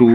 2,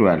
12,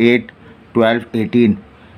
8, 12, 18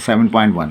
7.1.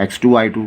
x2 y2.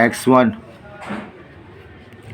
x1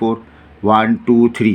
4 1 2 3.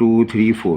2 3 4.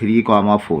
3 4.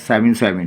7 7.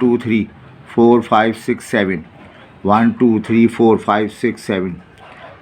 2 3 4 5 6 7. 1 2 3 4 5 6 7.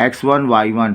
x1 y1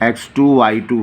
x2 y2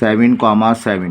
7 7.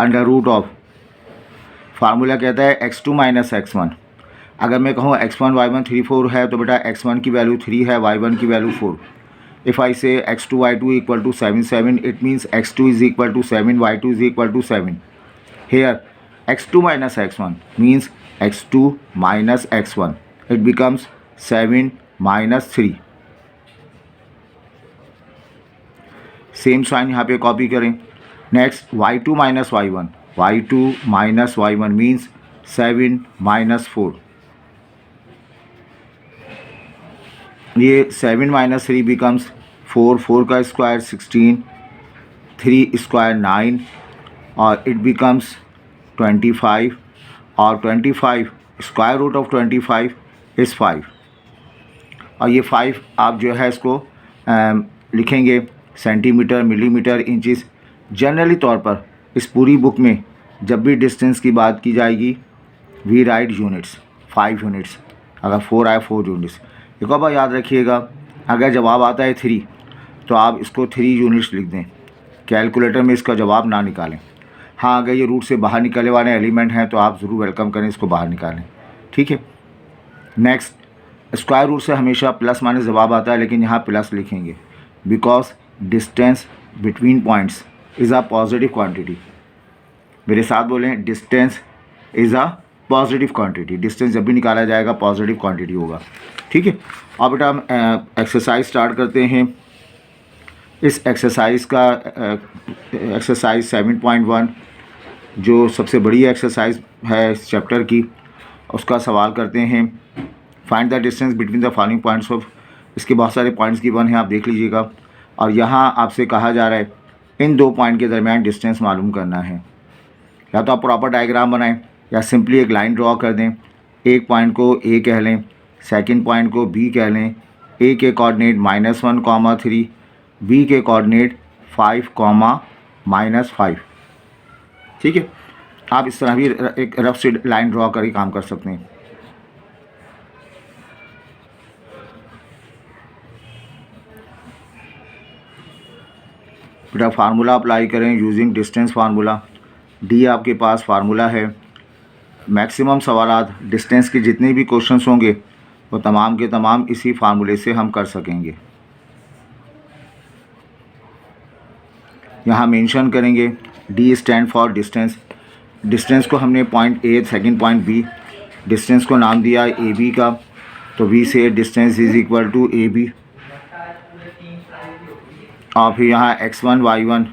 Under root of, formula कहता है x2 minus x1। अगर मैं कहूँ x1 y1 3 4 है तो बेटा x1 की वैल्यू 3 है, y1 की value 4। If I say x2 y2 equal to 7 7, it means x2 is equal to 7, y2 is equal to 7। Here x2 minus x1 means x2 minus x1, it becomes 7 minus 3। Same sign यहाँ पे copy करें। Next y2 minus y1, y2 minus y1 means 7 minus 4। ये 7 minus 3 becomes 4, 4 का square 16, 3 square 9 और it becomes 25 और 25 square root of 25 is 5। और ये 5 आप जो है इसको लिखेंगे सेंटीमीटर, मिलीमीटर, इंचेस। जनरली तौर पर इस पूरी बुक में जब भी डिस्टेंस की बात की जाएगी वी राइट यूनिट्स, 5 यूनिट्स। अगर 4 आए 4 यूनिट्स। एक और बात याद रखिएगा, अगर जवाब आता है 3 तो आप इसको 3 यूनिट्स लिख दें, कैलकुलेटर में इसका जवाब ना निकालें। हाँ, अगर ये रूट से बाहर निकलने वाले एलिमेंट हैं तो आप ज़रूर वेलकम करें, इसको बाहर निकालें, ठीक है। नेक्स्ट, स्क्वायर रूट से हमेशा प्लस माइनस जवाब आता है, लेकिन यहाँ प्लस लिखेंगे because distance between points is a positive quantity. मेरे साथ बोलें, distance is a positive quantity. Distance जब भी निकाला जाएगा पॉजिटिव क्वांटिटी होगा, ठीक है। अब बेटा हम एक्सरसाइज स्टार्ट करते हैं। इस एक्सरसाइज का एक्सरसाइज 7.1 जो सबसे बड़ी एक्सरसाइज है इस चैप्टर की, उसका सवाल करते हैं। Find the distance between the following points of, इसके बहुत सारे पॉइंट्स गिवन हैं, आप देख लीजिएगा। और यहाँ आपसे कहा जा रहा है इन 2 पॉइंट के दरमियान डिस्टेंस मालूम करना है। या तो आप प्रॉपर डायग्राम बनाएं या सिंपली एक लाइन ड्रॉ कर दें। एक पॉइंट को ए कह लें, सेकंड पॉइंट को बी कह लें। ए के कोऑर्डिनेट -1, 3, बी के कोऑर्डिनेट 5, -5, ठीक है। आप इस तरह भी एक रफ सी लाइन ड्रॉ कर ही काम कर सकते हैं। बेटा फार्मूला अप्लाई करें यूजिंग डिस्टेंस फार्मूला। डी आपके पास फार्मूला है। मैक्सिमम सवालात डिस्टेंस के जितने भी क्वेश्चंस होंगे वो तमाम के तमाम इसी फार्मूले से हम कर सकेंगे। यहाँ मेंशन करेंगे d stand for distance. Distance को हमने point A, second point B, distance को नाम दिया ए बी का, तो we say distance is equal to A B. और फिर यहाँ x1 y1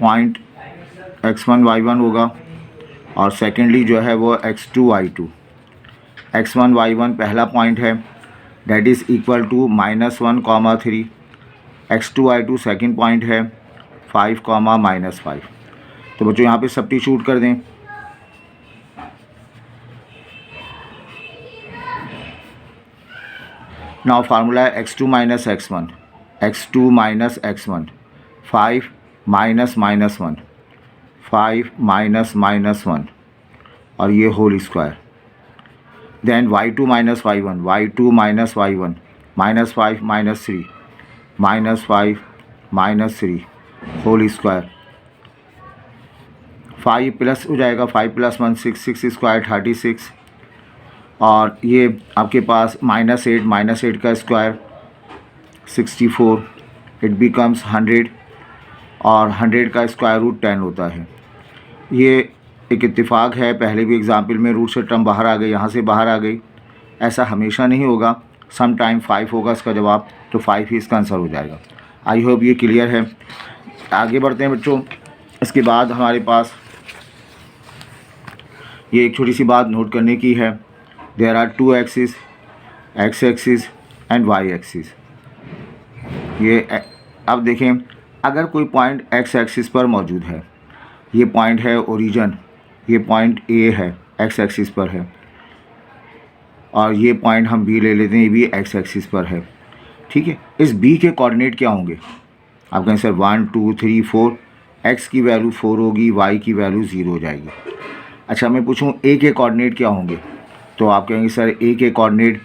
point x1 y1 होगा और सेकेंडली जो है वो x2 y2। x1 y1 पहला पॉइंट है, that is equal to -1, 3। x2 y2 second point है, 5, -5। तो बच्चों यहाँ पे सब्स्टिट्यूट कर दें। नाउ फार्मूला है x2 minus x1, x2 minus x1, 5 -1, 5 -1 और ये whole square. Then y2 minus y1, y2 minus y1, -5 -3, -5 -3 whole square. 5 plus हो जाएगा, 5 + 1 6, 6 स्क्वायर 36 और ये आपके पास -8 का स्क्वायर 64, इट बिकम्स 100 और 100 का स्क्वायर रूट 10 होता है। ये एक इत्तेफाक है, पहले भी एग्जाम्पल में रूट से टर्म बाहर आ गई, यहाँ से बाहर आ गई। ऐसा हमेशा नहीं होगा, सम टाइम 5 होगा इसका जवाब, तो 5 ही इसका आंसर हो जाएगा। आई होप ये क्लियर है। आगे बढ़ते हैं बच्चों। इसके बाद हमारे पास ये एक छोटी सी बात नोट करने की है। There are 2 axes, x axis and y axis. ये अब देखें, अगर कोई पॉइंट एक्स एक्सिस पर मौजूद है, ये पॉइंट है ओरिजिन, ये पॉइंट ए है, एक्स एक्सिस पर है, और ये पॉइंट हम बी ले लेते हैं, ये भी एक्स एक्सिस पर है, ठीक है। इस बी के कोऑर्डिनेट क्या होंगे? आप कहें सर 1 2 3 4, एक्स की वैल्यू 4 होगी, वाई की वैल्यू 0 हो जाएगी। अच्छा, मैं पूछूं ए के कोऑर्डिनेट क्या होंगे? तो आप कहेंगे सर ए के कोऑर्डिनेट,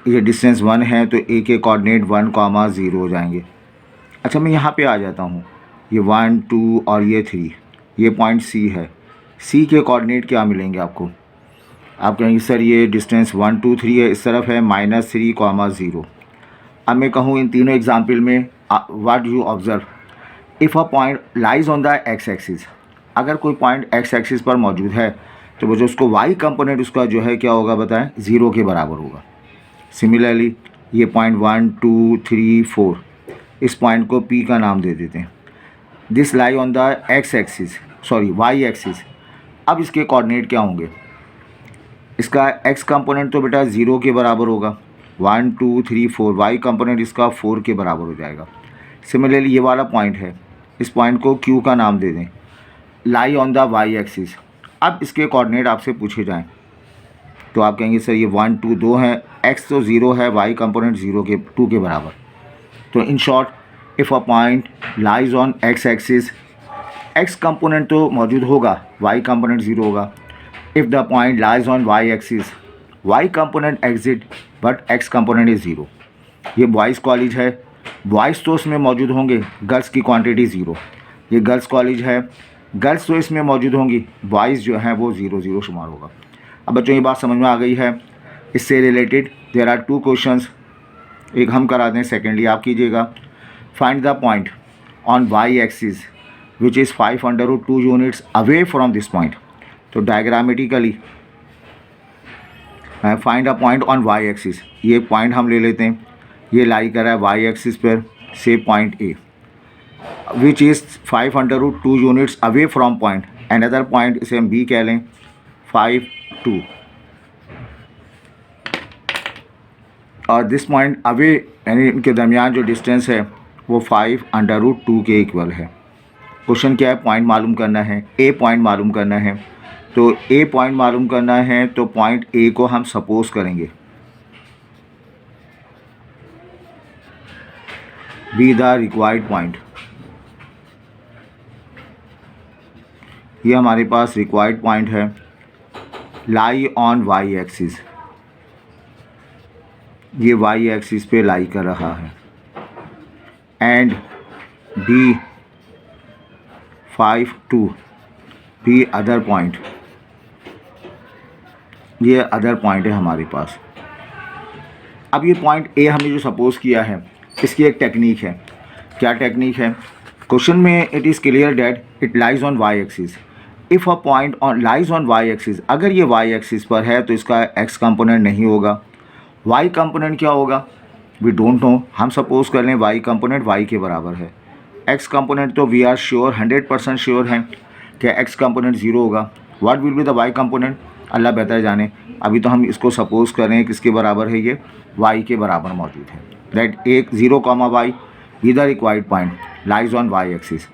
ये डिस्टेंस 1 है तो ए के कोऑर्डिनेट 1, 0 हो जाएंगे। अच्छा, मैं यहाँ पे आ जाता हूँ, ये 1 2 और ये 3, ये पॉइंट सी है, सी के कोऑर्डिनेट क्या मिलेंगे आपको? आप कहेंगे सर ये डिस्टेंस 1 2 3 है, इस तरफ है -3, 0। अब मैं कहूँ इन तीनों एग्जाम्पल में what you observe, if a point lies on the x axis, अगर कोई पॉइंट एक्स एक्सिस पर मौजूद है तो वो जो उसको वाई कंपोनेंट उसका जो है क्या होगा बताएं, 0 के बराबर होगा। सिमिलरली ये पॉइंट 1 2 3 4, इस पॉइंट को पी का नाम दे देते हैं। This lie on the x axis, sorry y axis. अब इसके कोऑर्डिनेट क्या होंगे? इसका एक्स कंपोनेंट तो बेटा 0 के बराबर होगा, 1 2 3 4, वाई कंपोनेंट इसका 4 के बराबर हो जाएगा। सिमिलरली ये वाला पॉइंट है, इस पॉइंट को क्यू का नाम दे दें, lie on the y axis. अब इसके कोऑर्डिनेट आपसे पूछे जाएं तो आप कहेंगे सर ये 1 2 2 है, एक्स तो 0 है, वाई कंपोनेंट 2 के बराबर। तो in short if a point lies on x axis, x component तो मौजूद होगा, वाई कंपोनेंट 0 होगा। If the point lies on y axis, y component exist but x component is 0। ये बॉयज़ कॉलेज है, boys तो इसमें मौजूद होंगे, गर्ल्स की क्वांटिटी 0। ये गर्ल्स कॉलेज है, गर्ल्स तो इसमें मौजूद होंगी, बॉयज़ जो हैं वो 0 0 शुमार होगा। अब बच्चों ये बात समझ में आ गई है। इससे रिलेटेड देयर आर 2 क्वेश्चंस, एक हम करा दें, सेकेंडली आप कीजिएगा। Find the point on y axis which is 5√2 units away from this point. तो diagrammatically find a point on y axis, ये पॉइंट हम ले लेते हैं, ये लाई कर रहा है वाई एक्सिस पर, से point A which is 5√2 units away from point, another point इसे हम बी कह लें 5 2, और दिस पॉइंट अवे यानी इनके दरमियान जो डिस्टेंस है वो 5√2 के इक्वल है। क्वेश्चन क्या है? पॉइंट मालूम करना है, ए पॉइंट मालूम करना है। तो ए पॉइंट मालूम करना है तो पॉइंट ए को हम सपोज करेंगे बी द रिक्वायर्ड पॉइंट। ये हमारे पास रिक्वायर्ड पॉइंट है, लाई ऑन वाई एक्सिस, ये वाई एक्सिस पे लाई कर रहा है, and B 5 2, B other point, ये अदर पॉइंट है हमारे पास। अब ये पॉइंट ए हमने जो सपोज किया है इसकी एक टेक्निक है। क्या टेक्निक है? क्वेश्चन में it is clear that it lies on y axis. If a point on lies on y axis, अगर ये वाई एक्सिस पर है तो इसका एक्स कंपोनेंट नहीं होगा, वाई कंपोनेंट क्या होगा वी डोंट नो। हम सपोज कर लें वाई कंपोनेंट वाई के बराबर है, एक्स कंपोनेंट तो वी आर श्योर 100% श्योर हैं कि एक्स कंपोनेंट 0 होगा। What will be the y component? अल्लाह बेहतर जाने। अभी तो हम इसको सपोज कर रहे हैं किसके बराबर है, ये वाई के बराबर मौजूद है। दैट एक 0 y with the required point lies on y axis.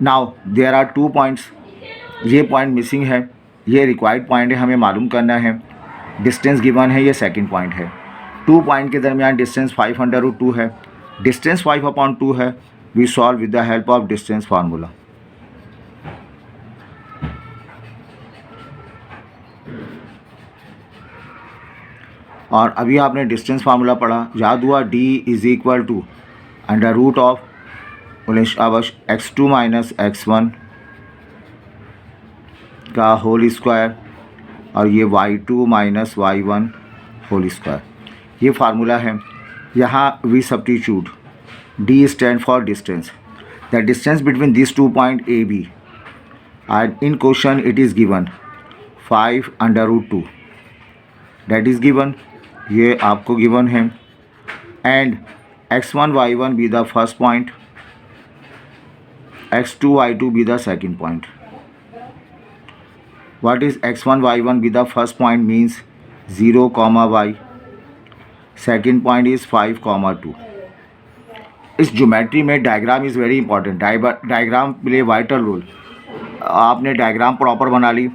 Now there are 2 points, ये पॉइंट मिसिंग है, ये रिक्वायर्ड पॉइंट है, हमें मालूम करना है। डिस्टेंस गिवन है, ये सेकंड पॉइंट है। 2 पॉइंट के दरमियान डिस्टेंस 5√2 है, डिस्टेंस 5/2 है। We solve with the help of distance formula. और अभी आपने डिस्टेंस फार्मूला पढ़ा, याद हुआ, d is equal to under root of x2 minus x1 का होल स्क्वायर और ये y2 minus y1 whole square, ये फार्मूला है। यहाँ we substitute, d stand for distance, the distance between this 2 point A B, and in question it is given 5√2, that is given, ये आपको given है। And x1 y1 be the first point, x2 y2 be the second point. What is x1 y1 be the first point means 0, y, second point is 5, 2। इस geometry में diagram is very important, diagram play vital role. आपने diagram proper बना ली,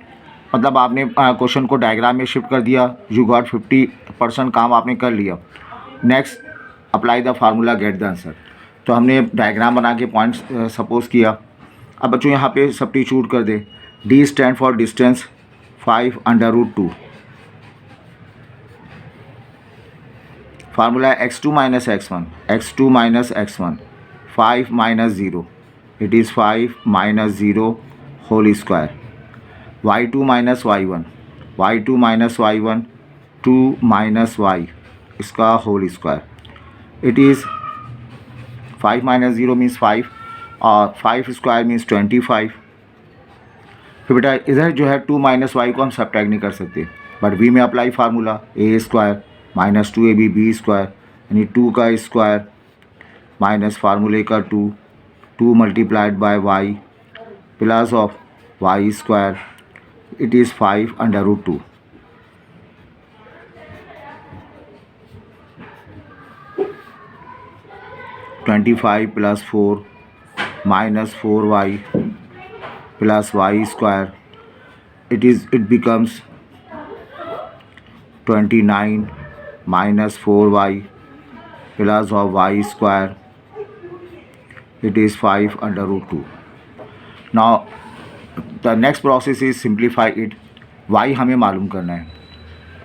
मतलब आपने question को diagram में shift कर दिया, यू गॉट 50% काम आपने कर लिया। Next apply the formula, get the answer. तो हमने डायग्राम बना के पॉइंट्स सपोज किया। अब बच्चों यहाँ पे सब्स्टिट्यूट कर दे, d stand for distance 5√2, formula x2 minus x1, x2 minus x1, 5 minus 0, it is 5 minus 0 whole square, y2 minus y1, y2 minus y1 2 minus y इसका whole square, it is 5 minus 0 means 5 और 5 square means 25। फिर बेटा इधर जो है 2 minus Y को हम subtract नहीं कर सकते, बट वी में apply formula a square minus 2ab b square, यानी 2 का स्क्वायर माइनस फार्मूले का 2 multiplied by y plus of y square, it is 5 under root 2। Twenty 5 plus 4 minus 4y plus y square, it becomes 29 minus 4y plus of y square, it is 5 under root 2. Now the next process is simplify it. y हमें मालूम करना है,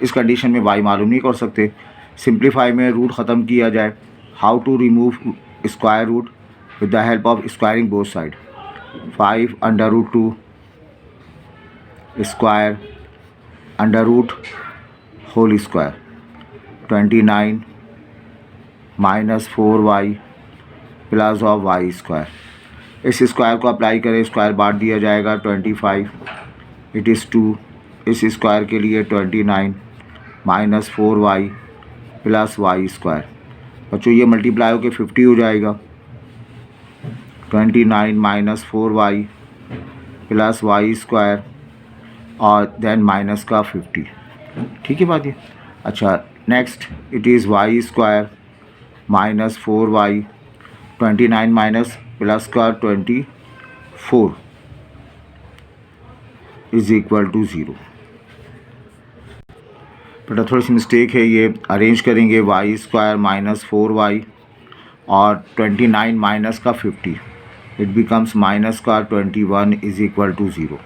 इस condition में y मालूम नहीं कर सकते, सिंप्लीफाई में रूट ख़त्म किया जाए। How to remove square root with the help of squaring both side, 5 under root 2 square under root whole square, 29 minus 4y plus of y square. इस स्क्वायर को अप्लाई करें, स्क्वायर बांट दिया जाएगा 25, इट इज़ 2, इस स्क्वायर के लिए 29 minus 4y plus y square. बच्चों ये मल्टीप्लाई होकर 50 हो जाएगा, 29 minus 4y plus y square और देन माइनस का 50। ठीक है बात ये। अच्छा next it is y square minus 4y, 29 minus plus का 24 इज इक्वल टू 0। बेटा थोड़ी सी मिस्टेक है, ये अरेंज करेंगे वाई स्क्वायर माइनस 4y और 29 माइनस का 50, इट बिकम्स माइनस का 21 is equal to 0।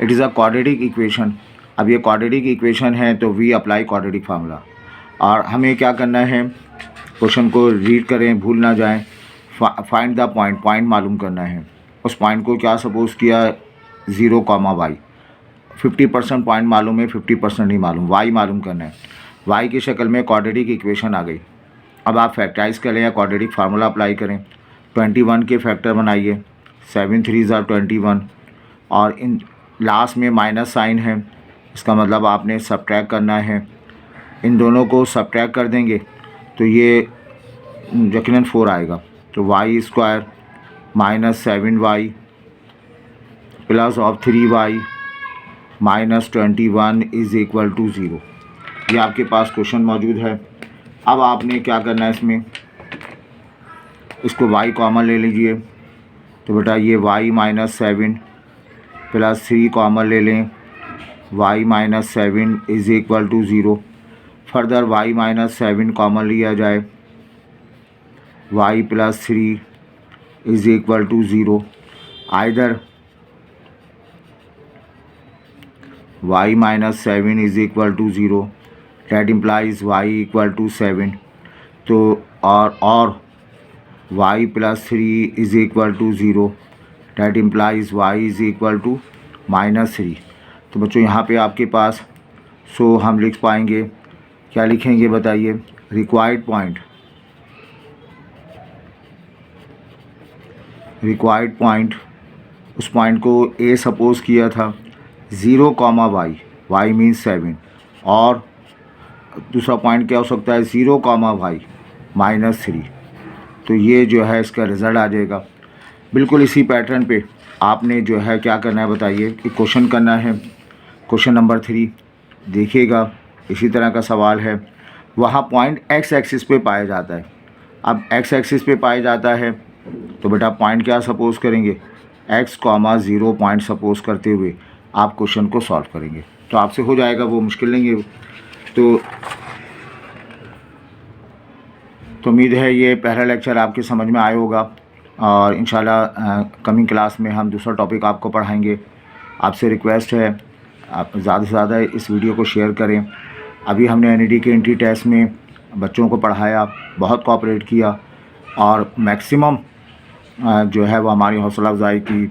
It is a quadratic equation. अब ये क्वाड्रेटिक इक्वेशन है तो वी अप्लाई क्वाड्रेटिक फार्मूला, और हमें क्या करना है, क्वेश्चन को रीड करें, भूल ना जाएं, फाइंड द पॉइंट मालूम करना है। उस पॉइंट को क्या सपोज किया 0, y, 50% पॉइंट मालूम है, 50% नहीं मालूम, y मालूम करना है। y की शक्ल में क्वाड्रेटिक इक्वेशन आ गई। अब आप फैक्टराइज करें या क्वाड्रेटिक फार्मूला अप्लाई करें, 21 के फैक्टर बनाइए, 7 3 21, और इन लास्ट में माइनस साइन है, इसका मतलब आपने सब्ट्रैक्ट करना है। इन दोनों को सब्ट्रैक्ट कर देंगे तो ये यकीनन 4 आएगा, तो y square minus 7y plus of 3y minus 21 is equal to 0। ये आपके पास क्वेश्चन मौजूद है। अब आपने क्या करना है, इसमें इसको y कॉमन ले लीजिए, तो बेटा ये y माइनस 7 प्लस 3 कॉमन ले लें, y minus 7 is equal to 0। Further y minus 7 common लिया जाए, y plus 3 is equal to 0। Either y minus 7 is equal to 0, that implies y equal to 7, तो और y plus 3 is equal to 0, that implies y is equal to minus 3। तो बच्चों यहाँ पे आपके पास हम लिख पाएंगे, क्या लिखेंगे बताइए, रिक्वायर्ड पॉइंट, उस पॉइंट को a सपोज किया था 0, y मीन्स 7, और दूसरा पॉइंट क्या हो सकता है 0, y माइनस 3। तो ये जो है इसका रिज़ल्ट आ जाएगा। बिल्कुल इसी पैटर्न पे आपने जो है क्या करना है बताइए, कि क्वेश्चन करना है। क्वेश्चन नंबर 3 देखिएगा, इसी तरह का सवाल है। वहाँ पॉइंट x एक्सिस पे पाया जाता है। अब x एक्सिस पे पाया जाता है तो बेटा पॉइंट क्या सपोज़ करेंगे, x, 0 पॉइंट सपोज़ करते हुए आप क्वेश्चन को सॉल्व करेंगे, तो आपसे हो जाएगा, वो मुश्किल नहीं है। तो उम्मीद है ये पहला लेक्चर आपके समझ में आया होगा, और इंशाल्लाह कमिंग क्लास में हम दूसरा टॉपिक आपको पढ़ाएंगे। आपसे रिक्वेस्ट है आप ज़्यादा से ज़्यादा इस वीडियो को शेयर करें। अभी हमने NED के एंट्री टेस्ट में बच्चों को पढ़ाया, बहुत कोऑपरेट किया, और मैक्सिमम जो है वो हमारी हौसला अफजाई की,